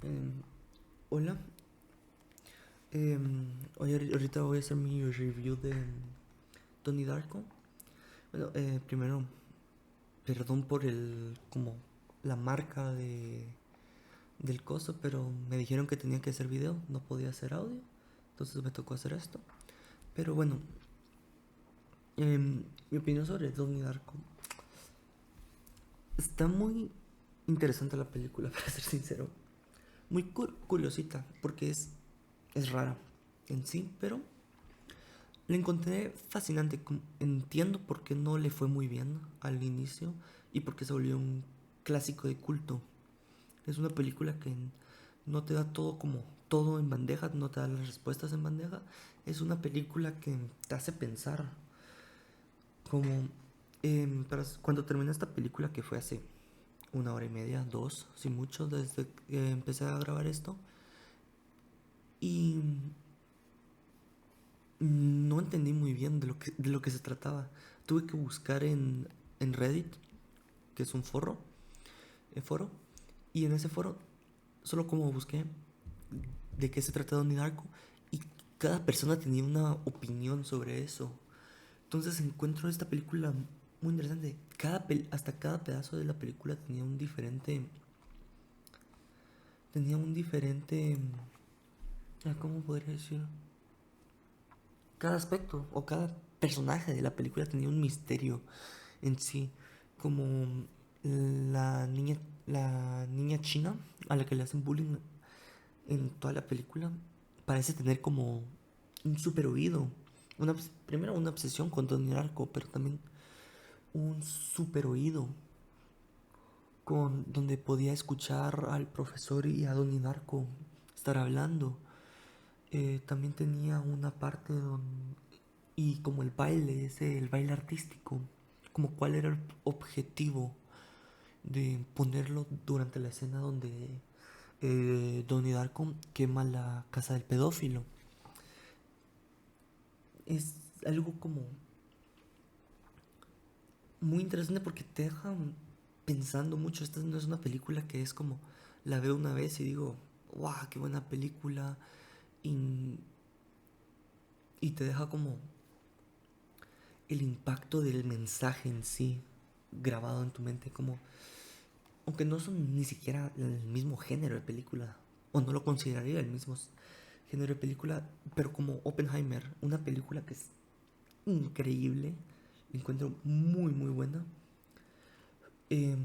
Em, Hola. Ahorita voy a hacer mi review de Donnie Darko. Bueno, primero, perdón por como la marca del coso, pero me dijeron que tenía que hacer video, no podía hacer audio, entonces me tocó hacer esto. Pero bueno, mi opinión sobre Donnie Darko. Está muy interesante la película, para ser sincero. Muy curiosita, porque es rara en sí, pero la encontré fascinante. Entiendo por qué no le fue muy bien al inicio y por qué se volvió un clásico de culto. Es una película que no te da todo como todo en bandeja, no te da las respuestas en bandeja. Es una película que te hace pensar. Como cuando terminé esta película, que fue hace una hora y media, dos, si mucho, desde que empecé a grabar esto, y no entendí muy bien de lo que se trataba. Tuve que buscar en Reddit, que es un foro, y en ese foro solo como busqué de qué se trata Donnie Darko, y cada persona tenía una opinión sobre eso. Entonces encuentro esta película muy interesante. Hasta cada pedazo de la película tenía un diferente, ¿cómo podría decir? Cada aspecto o cada personaje de la película tenía un misterio en sí, como la niña, la niña china a la que le hacen bullying en toda la película parece tener como un super oído. Primero una obsesión con Donnie Darko, pero también un super oído donde podía escuchar al profesor y a Donnie Darko estar hablando. También tenía una parte y como el baile, el baile artístico, como cuál era el objetivo de ponerlo durante la escena donde Donnie Darko quema la casa del pedófilo. Es algo como muy interesante porque te deja pensando mucho. Esta no es una película que es como la veo una vez y digo, wow, qué buena película. Y, y te deja como el impacto del mensaje en sí grabado en tu mente, como aunque no son ni siquiera el mismo género de película, o no lo consideraría el mismo género de película, pero como Oppenheimer, una película que es increíble, la encuentro muy muy buena. Eh,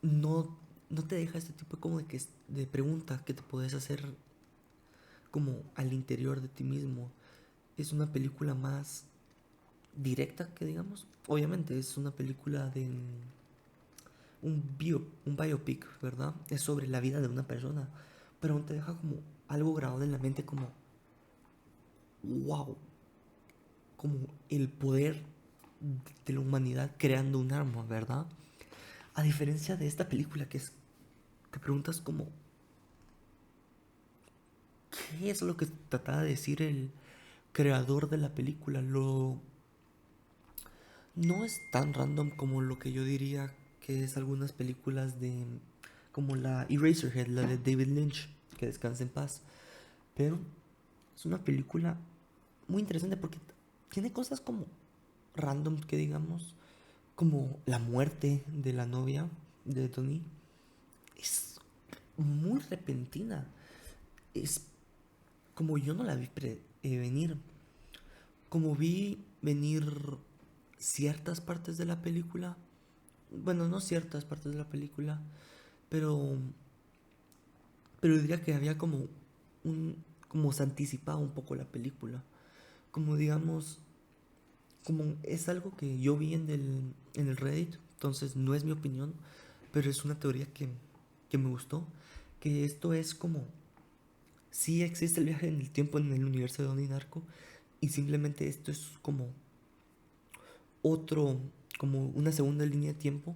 no, no te deja este tipo como de pregunta que te puedes hacer como al interior de ti mismo. Es una película más directa que digamos. Obviamente es una película de un biopic, ¿verdad? Es sobre la vida de una persona, pero aún te deja como algo grabado en la mente como, wow, como el poder de la humanidad creando un arma, ¿verdad? A diferencia de esta película te preguntas como, ¿qué es lo que trataba de decir el creador de la película? No es tan random como lo que yo diría que es algunas películas como la Eraserhead, la de David Lynch, que descansa en paz. Pero es una película muy interesante porque tiene cosas como random que digamos, como la muerte de la novia de Tony. Es muy repentina. Es como yo no la vi venir. Como vi venir ciertas partes de la película. Bueno, no ciertas partes de la película, pero diría que había como se anticipaba un poco la película. Como digamos, como es algo que yo vi en el Reddit, entonces no es mi opinión, pero es una teoría que me gustó, que esto es como, sí existe el viaje en el tiempo en el universo de Donnie Darko, y simplemente esto es otro, como una segunda línea de tiempo,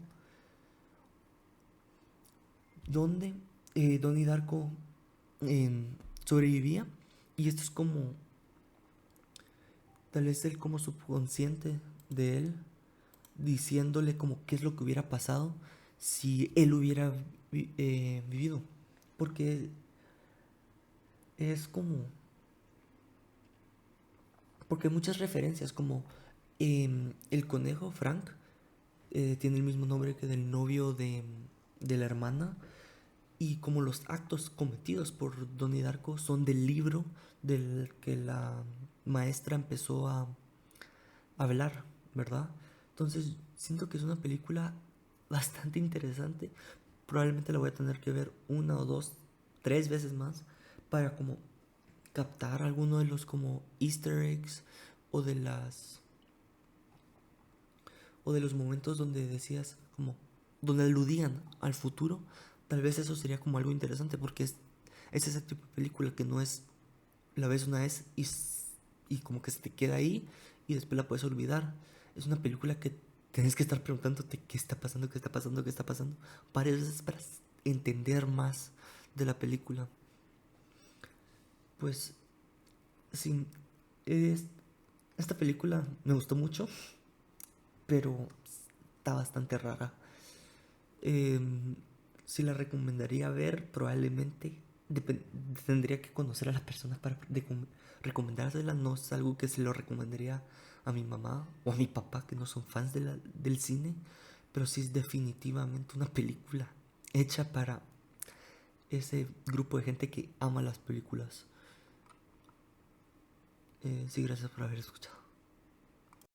donde Donnie Darko eh, sobrevivía, y esto es como, tal vez el como subconsciente de él, diciéndole como qué es lo que hubiera pasado si él hubiera vivido. porque es como, porque hay muchas referencias, como el conejo Frank tiene el mismo nombre que del novio de la hermana, y como los actos cometidos por Donnie Darko son del libro del que la maestra empezó a hablar, ¿verdad? Entonces siento que es una película bastante interesante. Probablemente la voy a tener que ver una o dos, tres veces más para como captar alguno de los como Easter eggs o de las o de los momentos donde decías como donde aludían al futuro. Tal vez eso sería como algo interesante porque es ese tipo de película que no es la ves una vez y como que se te queda ahí y después la puedes olvidar. Es una película que tienes que estar preguntándote qué está pasando, qué está pasando, qué está pasando, varias veces para entender más de la película. Pues sí, es- esta película me gustó mucho, pero está bastante rara. Em, si la recomendaría ver, probablemente tendría que conocer a la persona para recomendársela. No es algo que se lo recomendaría a mi mamá o a mi papá, que no son fans del cine, pero sí es definitivamente una película hecha para ese grupo de gente que ama las películas. Sí, gracias por haber escuchado.